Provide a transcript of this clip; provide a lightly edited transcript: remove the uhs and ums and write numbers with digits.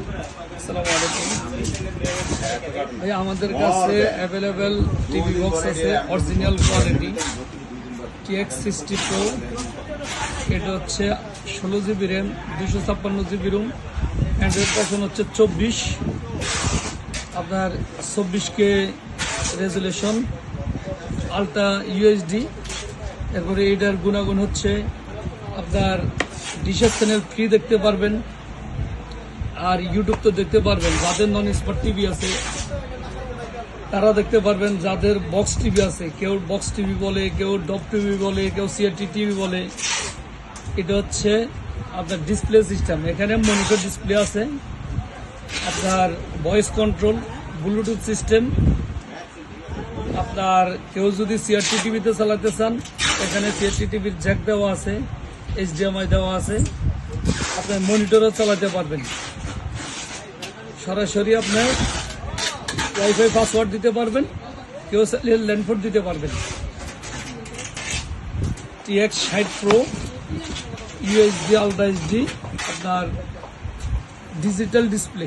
আসসালামু আলাইকুম ভাই, আমাদের কাছে অ্যাভেলেবেল টিভি বক্স আছে অরিজিনাল কোয়ালিটি TX60 Pro। এটা হচ্ছে 16 GB RAM, 256 GB room, Android version হচ্ছে 24, আপনার 24K রেজুলেশন, আলট্রা UHD। এরপরে এটার গুণাগুণ হচ্ছে আপনার ডিশের চ্যানেল ফ্রি দেখতে পারবেন, আর ইউটিউব তো দেখতে পারবেন। যাদের নন স্মার্ট টিভি আছে তারা দেখতে পারবেন, যাদের বক্স টিভি আছে, কেউ বক্স টিভি বলে, কেউ ডব টিভি বলে, কেউ CRT টিভি বলে। এটা হচ্ছে আপনার ডিসপ্লে সিস্টেম, এখানে মনিটর ডিসপ্লে আছে, আপনার ভয়েস কন্ট্রোল, ব্লুটুথ সিস্টেম। আপনার কেউ যদি CRT টিভিতে চালাতে চান, এখানে CRT টিভির জ্যাক দেওয়া আছে, HDMI দেওয়া আছে, আপনার মনিটরও চালাতে পারবেন। সরাসরি আপনার ওয়াইফাই পাসওয়ার্ড দিতে পারবেন, কেউ ল্যান্ডফোন দিতে পারবেন। TX60 Pro UHD ultra HD, আপনার ডিজিটাল ডিসপ্লে।